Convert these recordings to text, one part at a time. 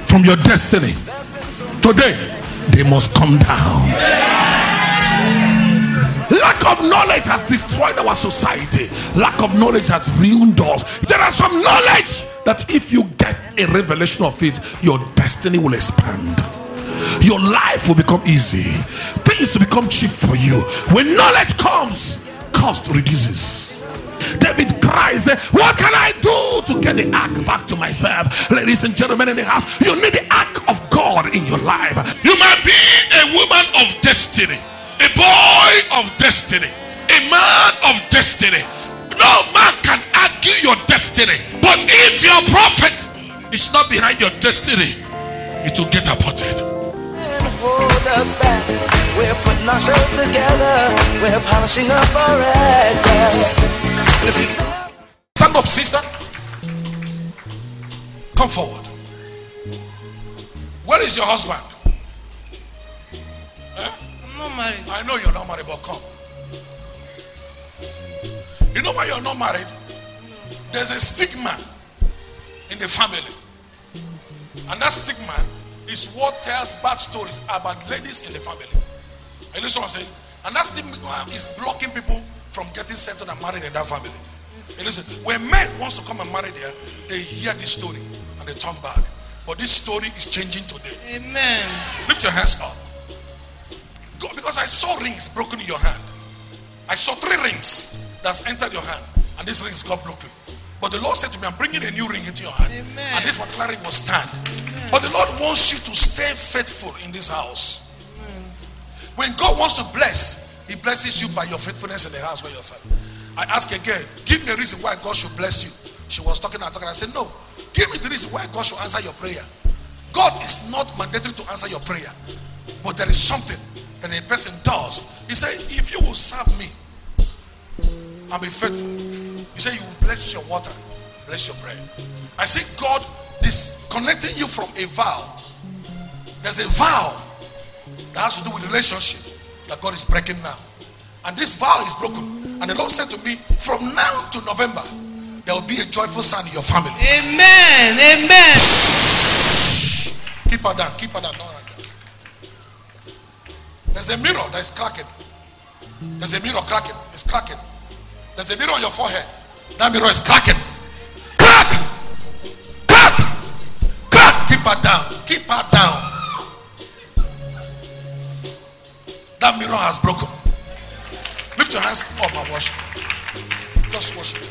from your destiny. Today, they must come down. Lack of knowledge has destroyed our society. Lack of knowledge has ruined us. There are some knowledge that if you get a revelation of it, your destiny will expand. Your life will become easy. Things will become cheap for you. When knowledge comes, cost reduces. David cries, what can I do to get the ark back to myself? Ladies and gentlemen in the house, you need the ark of God in your life. You might be a woman of destiny, a boy of destiny, a man of destiny. No man can argue your destiny. But if your prophet is not behind your destiny, it will get aborted. Hold us back. We're putting our show together. We're polishing up our act. Stand up, sister. Come forward. Where is your husband? I'm not married. I know you're not married, but come. You know why you're not married? There's a stigma in the family. And that stigma is what tells bad stories about ladies in the family. You listen what I'm saying? And that stigma is blocking people from getting settled and married in that family. You listen, when men wants to come and marry there, they hear this story and they turn back. But this story is changing today. Amen. Lift your hands up. God, because I saw rings broken in your hand. I saw 3 rings that's entered your hand, and these rings got broken. But the Lord said to me, I'm bringing a new ring into your hand. Amen. And this particular ring will stand. Amen. But the Lord wants you to stay faithful in this house. Amen. When God wants to bless, He blesses you by your faithfulness in the house where you're serving. I asked again, give me a reason why God should bless you. She was talking and talking. I said, no, give me the reason why God should answer your prayer. God is not mandated to answer your prayer, but there is something that a person does. He said, if you will serve me and be faithful, He said, you will bless your water, bless your bread. I see God disconnecting you from a vow. There's a vow that has to do with relationship that God is breaking now. And this vow is broken. And the Lord said to me, from now to November, there will be a joyful sound in your family. Amen. Amen. Keep her down. Keep her down. No, no. There's a mirror that is cracking. There's a mirror cracking. It's cracking. There's a mirror on your forehead. That mirror is cracking. Crack! Crack! Crack! Keep her down. Keep her down. That mirror has broken. Lift your hands up and worship. Just worship.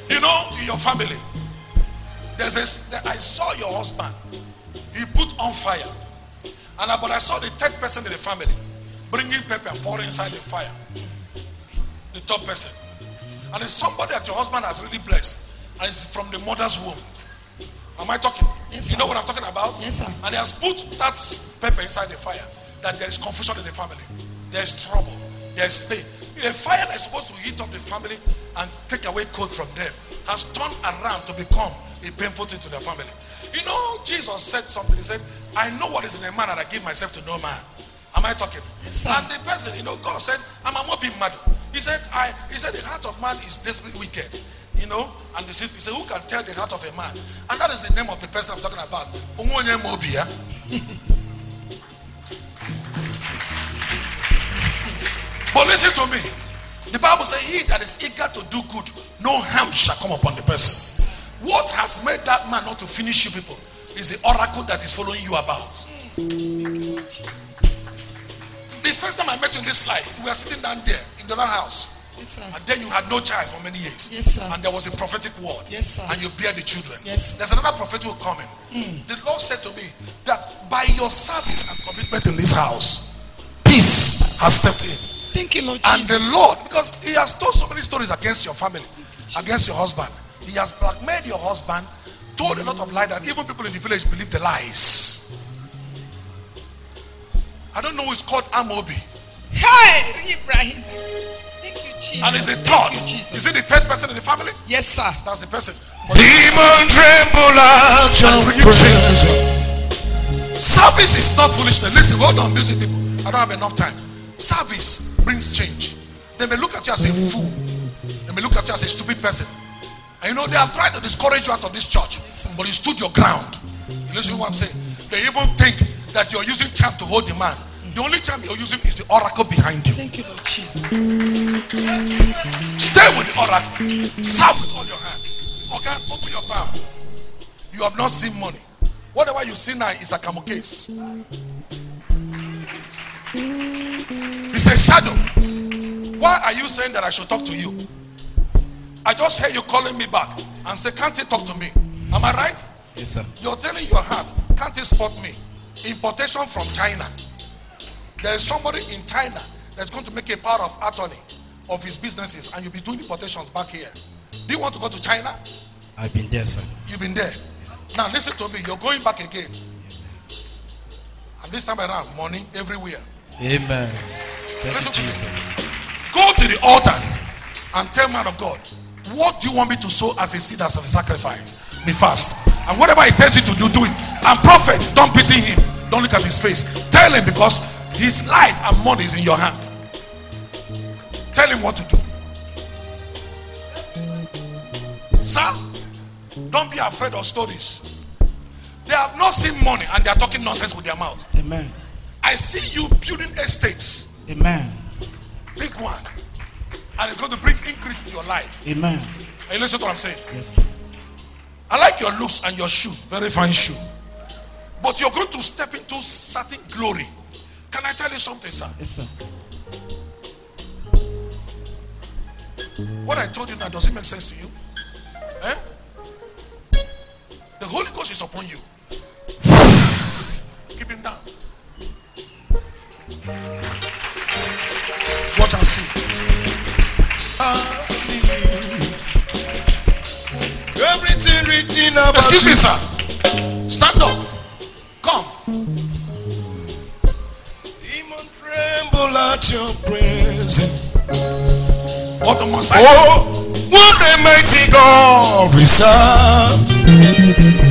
You know, in your family, I saw your husband. He put on fire. But I saw the 3rd person in the family bringing pepper and pouring inside the fire. The 3rd person. And it's somebody that your husband has really blessed. And it's from the mother's womb. Am I talking? Yes, you know what I'm talking about? Yes, sir. And he has put that pepper inside the fire. That there is confusion in the family. There is trouble. There is pain. A fire that is supposed to heat up the family and take away cold from them has turned around to become a painful thing to the family. You know, Jesus said something. He said, I know what is in a man and I give myself to no man. Am I talking? Yes, and the person, you know, God said, I'm not being mad. He said, the heart of man is desperately wicked. You know, and he said, who can tell the heart of a man? And that is the name of the person I'm talking about. But listen to me. The Bible says, he that is eager to do good, no harm shall come upon the person. What has made that man not to finish you people is the oracle that is following you about. The first time I met you in this life, we were sitting down there in the other house. Yes, sir. And then you had no child for many years. Yes, sir. And there was a prophetic word. Yes, sir. And you bear the children. Yes. There's another prophet who will come in. The Lord said to me that by your service and commitment in this house, peace has stepped in. Thank you, Lord And Jesus. the Lord, because He has told so many stories against your family, against your husband. He has blackmailed your husband, told a lot of lies that even people in the village believe the lies. I don't know who is called Amobi. Hey, Ibrahim. Thank you, Jesus. And is a third. Thank you, Jesus. Is it the 3rd person in the family? Yes, sir. That's the person. But Demon tremble at your prayer. service is not foolishness. Listen, hold on, music people. I don't have enough time. Service brings change. They may look at you as a fool. They may look at you as a stupid person. And you know, they have tried to discourage you out of this church, but you stood your ground. Listen to what I'm saying. They even think that you're using charm to hold the man. The only charm you're using is the oracle behind you. Thank you, Lord Jesus. Stay with the oracle. Serve with all your hand. Okay, open your palm. You have not seen money. Whatever you see now is a camo case. It's a shadow. Why are you saying that I should talk to you? I just hear you calling me back and say, can't he talk to me? Am I right? Yes, sir. You're telling your heart, can't he spot me? Importation from China. There is somebody in China that's going to make a power of attorney of his businesses, and you'll be doing importations back here. Do you want to go to China? I've been there, sir. You've been there. Now listen to me, you're going back again. And this time around, money everywhere. Amen. Thank Listen you, to me. Jesus. Go to the altar and tell man of God, what do you want me to sow as a seed, as a sacrifice? Be fast. And whatever he tells you to do, do it. And prophet, don't pity him. Don't look at his face. Tell him, because his life and money is in your hand. Tell him what to do. Sir, don't be afraid of stories. They have not seen money and they are talking nonsense with their mouth. Amen. I see you building estates. Amen. Big one. And it's going to bring increase in your life. Amen. Are you listening to what I'm saying? Yes, sir. I like your looks and your shoe. Very fine shoe. But you're going to step into certain glory. Can I tell you something, sir? Yes, sir. What I told you now, does it make sense to you? Eh? The Holy Ghost is upon you. Keep him down. Watch and see. Everything written about Excuse me, you. sir. Stand up. Come. Demon tremble at your presence. What the Messiah? Oh, what a mighty God we serve.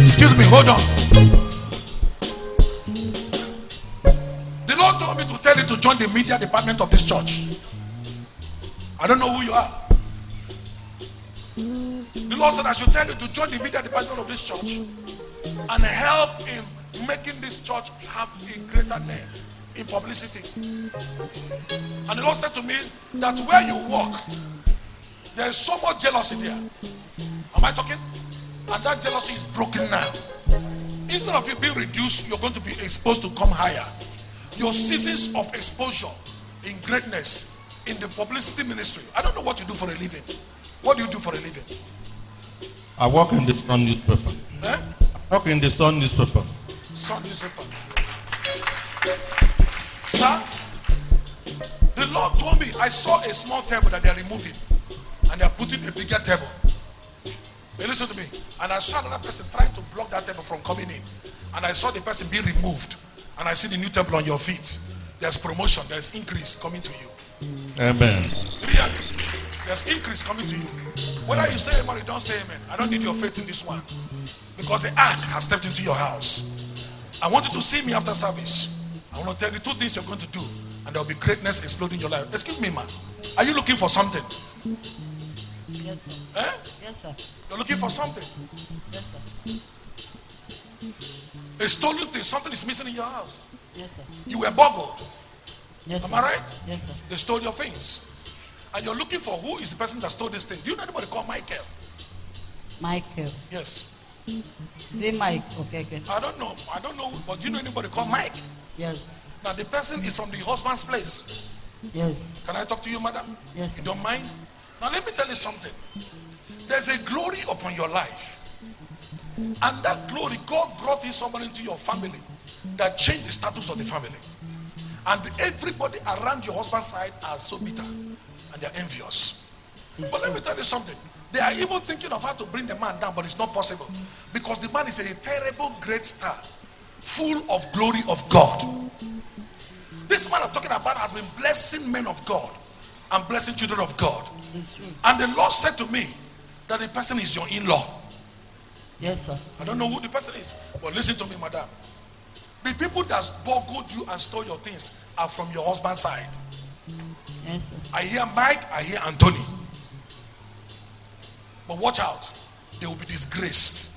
Excuse me, hold on. The Lord told me to tell you to join the media department of this church. I don't know who you are. The Lord said I should tell you to join the media department of this church and help in making this church have a greater name in publicity. And the Lord said to me that where you walk, there is so much jealousy there. Am I talking? And that jealousy is broken now. Instead of you being reduced, you're going to be exposed to come higher. Your seasons of exposure in greatness in the publicity ministry. I don't know what you do for a living. What do you do for a living? I work in the Sun newspaper. Eh? I work in the Sun newspaper. Sun newspaper. Sir, the Lord told me I saw a small table that they are removing and they are putting a bigger table. Hey, listen to me. And I saw another person trying to block that table from coming in. And I saw the person being removed. And I see the new table on your feet. There's promotion, there's increase coming to you. Amen. There's increase coming to you. Whether you say amen or you don't say amen, I don't need your faith in this one. Because the ark has stepped into your house. I want you to see me after service. I want to tell you two things you're going to do. And there will be greatness exploding in your life. Excuse me, man. Are you looking for something? Yes, sir. Eh? Yes, sir. You're looking for something. Yes, sir. A stolen thing. Something is missing in your house. Yes, sir. You were boggled. Yes, Am sir. I right? Yes, sir. They stole your things. And you're looking for who is the person that stole this thing. Do you know anybody called Michael? Michael. Yes. Is it Mike? Okay. I don't know, but do you know anybody called Mike? Yes. Now the person is from the husband's place. Yes. Can I talk to you, madam? Yes, You sir. don't mind? Now let me tell you something. There's a glory upon your life. And that glory, God brought in somebody into your family that changed the status of the family. And everybody around your husband's side are so bitter and they're envious. But let me tell you something. They are even thinking of how to bring the man down, but it's not possible. Because the man is a terrible great star, full of glory of God. This man I'm talking about has been blessing men of God and blessing children of God. It's true. And the Lord said to me that the person is your in-law. Yes, sir. I don't know who the person is, but listen to me, madam. The people that boggled you and stole your things are from your husband's side. Yes, sir. I hear Mike, I hear Anthony. But watch out, they will be disgraced.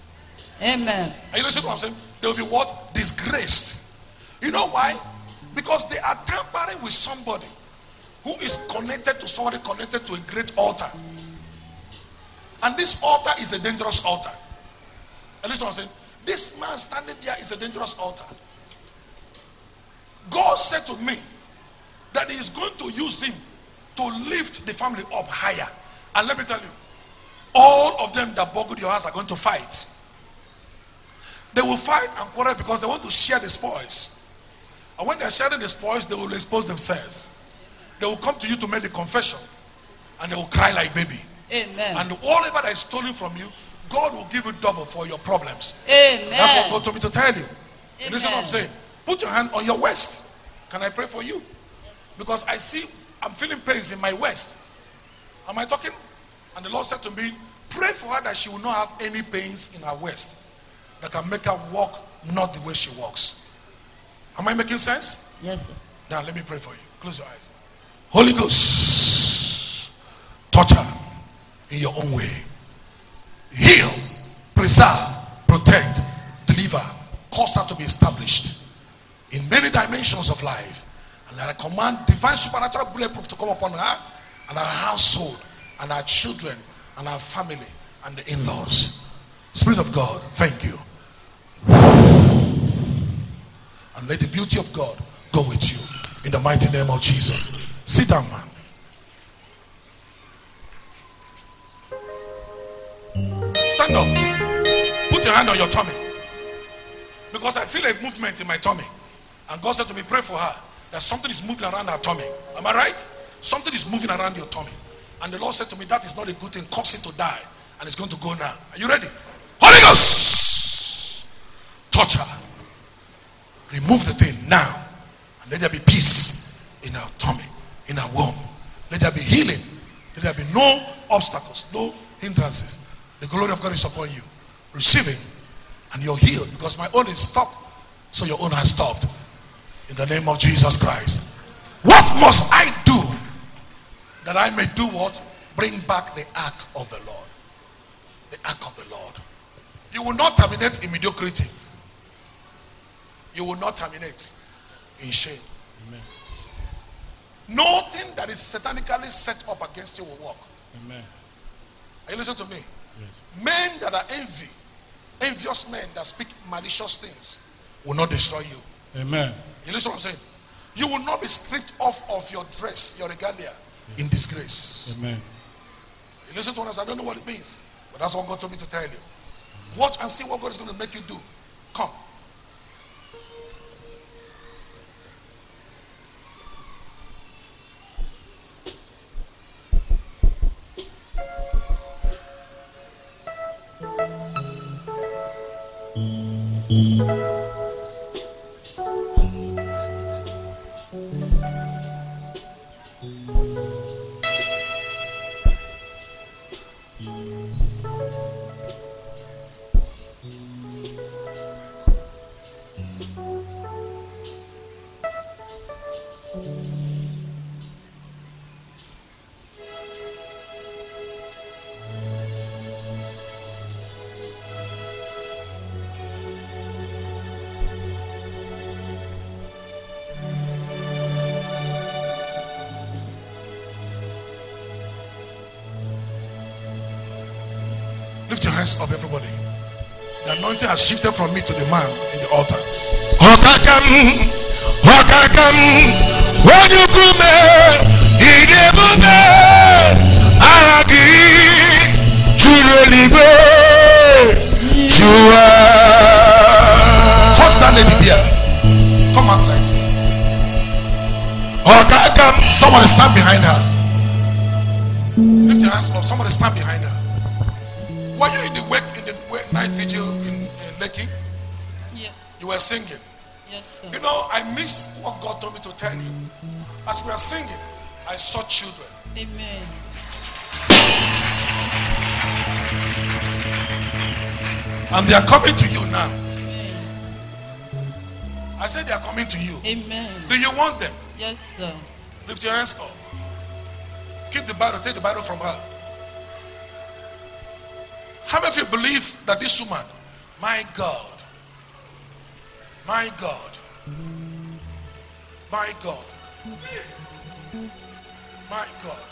Amen. Are you listening to what I'm saying? They will be what? Disgraced. You know why? Because they are tampering with somebody who is connected to somebody connected to a great altar. And this altar is a dangerous altar. And listen what I'm saying. This man standing there is a dangerous altar. God said to me that he is going to use him to lift the family up higher. And let me tell you, all of them that boggled your house are going to fight. They will fight and quarrel because they want to share the spoils. And when they're sharing the spoils, they will expose themselves. They will come to you to make the confession. And they will cry like baby. Amen. And whatever that is stolen from you, God will give you double for your problems. Amen. That's what God told me to tell you. Amen. Listen what I'm saying. Put your hand on your waist. Can I pray for you? Because I'm feeling pains in my waist. Am I talking? And the Lord said to me, pray for her that she will not have any pains in her waist that can make her walk not the way she walks. Am I making sense? Yes, sir. Now let me pray for you. Close your eyes. Holy Ghost, touch her in your own way. Heal, preserve, protect, deliver, cause her to be established in many dimensions of life. And I command divine supernatural bulletproof to come upon her and her household and her children and her family and the in-laws. Spirit of God, thank you. And let the beauty of God go with you in the mighty name of Jesus. Sit down, man. Stand up. Put your hand on your tummy. Because I feel a movement in my tummy. And God said to me, pray for her. That something is moving around her tummy. Am I right? Something is moving around your tummy. And the Lord said to me, that is not a good thing. Cause it to die. And it's going to go now. Are you ready? Holy Ghost! Touch her. Remove the thing now. And let there be peace in her tummy, in her womb. Let there be healing. Let there be no obstacles, no hindrances. The glory of God is upon you. Receive it. And you're healed. Because my own is stopped. So your own has stopped. In the name of Jesus Christ. What must I do that I may do what? Bring back the ark of the Lord. The ark of the Lord. You will not terminate in mediocrity. You will not terminate in shame. Amen. Nothing that is satanically set up against you will work. Amen. Are you listening to me? Yes. Men that are envious men that speak malicious things will not destroy you. Amen. You listen to what I'm saying? You will not be stripped off of your dress, your regalia, in disgrace. Amen. You listen to what I'm saying? I don't know what it means, but that's what God told me to tell you. Watch and see what God is going to make you do. Come. Lift your hands up, everybody. The anointing has shifted from me to the man in the altar. Okakam, Wanyukume, Idebube, Aragi, Chureligo, Chua. Touch that lady there. Come out like this. Okakam, Somebody stand behind her. Lift your hands up. Somebody stand behind her. Were you in the night vigil in Lekki? Yes. You were singing. Yes, sir. You know, I missed what God told me to tell you. As we were singing, I saw children. Amen. And they are coming to you now. Amen. I said they are coming to you. Amen. Do you want them? Yes, sir. Lift your hands up. Keep the Bible. Take the Bible from her. How many of you believe that this woman, my God, My God. My God. My God.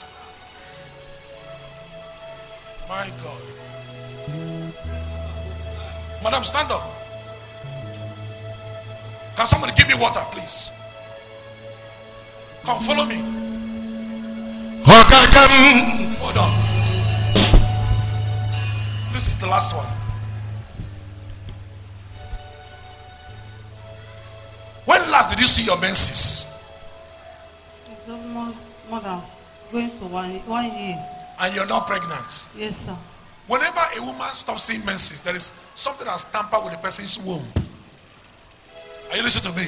My God. Madam, stand up. Can somebody give me water, please? Come, follow me. Hold on. This is the last one. When last did you see your menses? It's almost more than going to 1 year. And you're not pregnant? Yes, sir. Whenever a woman stops seeing menses, there is something that's tampered with the person's womb. Are you listening to me?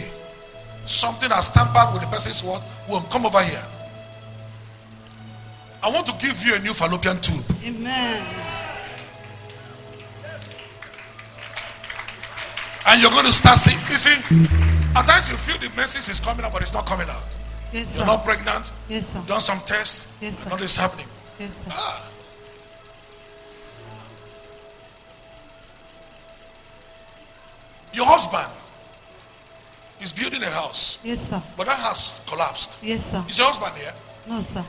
Something has tampered with the person's womb. Come over here. I want to give you a new fallopian tube. Amen. And you're going to start seeing. You see, at times you feel the menses is coming out, but it's not coming out. Yes, sir. You're not pregnant. Yes, sir. You've done some tests. Yes, sir. Nothing is happening. Yes, sir. Your husband is building a house, Yes, sir. but that house collapsed. Yes, sir. Is your husband here? No, sir.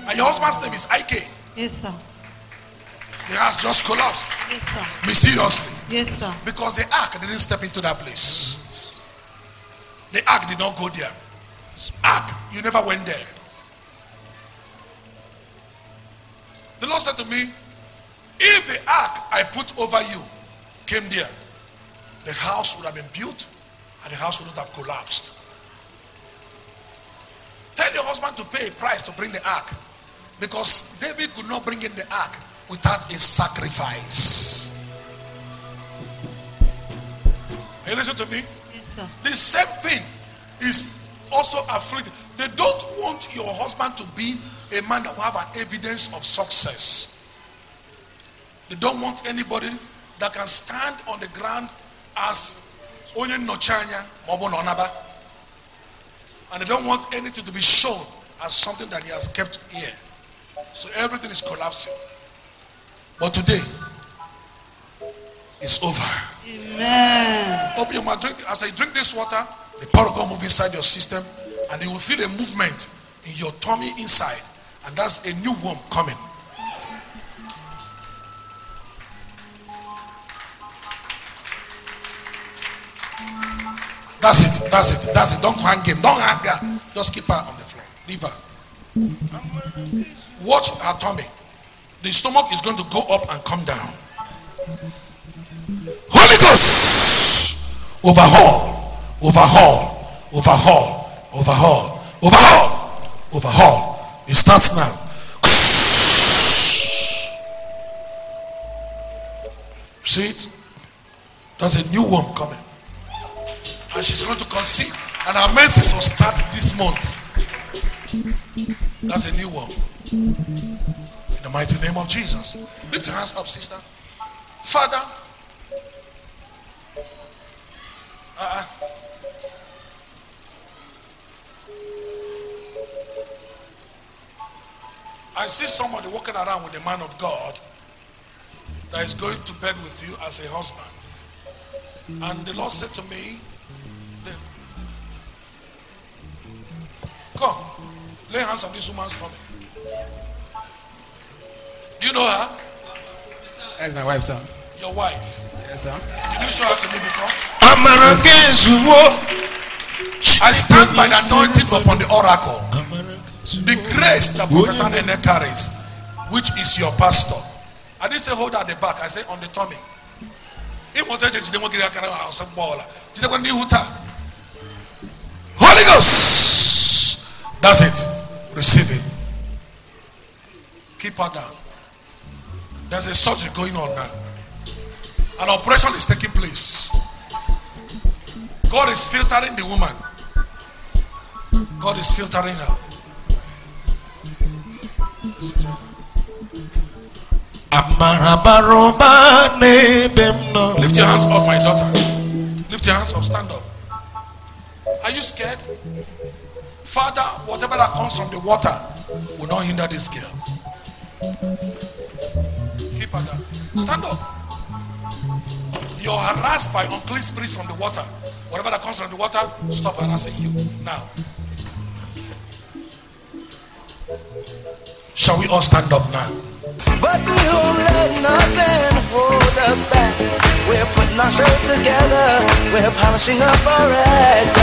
And your husband's name is Ike. Yes, sir. The house just collapsed Yes, sir. mysteriously Yes, sir. because the ark didn't step into that place. The ark did not go there. Ark, you never went there. The Lord said to me, if the ark I put over you came there, the house would have been built and the house would not have collapsed. Tell your husband to pay a price to bring the ark, because David could not bring in the ark without a sacrifice. Are you listening to me? Yes, sir. The same thing is also afflicted. They don't want your husband to be a man that will have an evidence of success. They don't want anybody that can stand on the ground as onye nochanya mobo nonaba. And they don't want anything to be shown as something that he has kept here. So everything is collapsing. But today, it's over. Amen. Open your mouth, drink. As I drink this water, the power of God move inside your system, and you will feel a movement in your tummy inside, and that's a new womb coming. That's it. That's it. That's it. Don't hang him. Don't hang her. Just keep her on the floor. Leave her. Watch her tummy. The stomach is going to go up and come down. Holy Ghost, overhaul, overhaul, overhaul, overhaul, overhaul, overhaul. It starts now. See it? There's a new one coming, and she's going to conceive, and her menses will start this month. That's a new one. In the mighty name of Jesus. Lift your hands up, sister. Father, I see somebody walking around with a man of God that is going to bed with you as a husband. And the Lord said to me, come, lay hands on this woman's tummy. Do you know her? That's my wife, sir. Your wife. Yes, sir. Did you show her to me before? I stand by the anointing upon the oracle. The grace that Prophet Nene carries, which is your pastor. I didn't say hold at the back, I say on the tummy. Holy Ghost. That's it. Receive it. Keep her down. There's a surgery going on now. An operation is taking place. God is filtering the woman. God is filtering her. Lift your hands up, my daughter. Lift your hands up, stand up. Are you scared? Father, whatever that comes from the water, will not hinder this girl. Keep her down. Stand up. You're harassed by unclean spirits from the water. Whatever that comes from the water, stop harassing you now. Shall we all stand up now? But we won't let nothing hold us back. We're putting our show together. We're polishing up our act.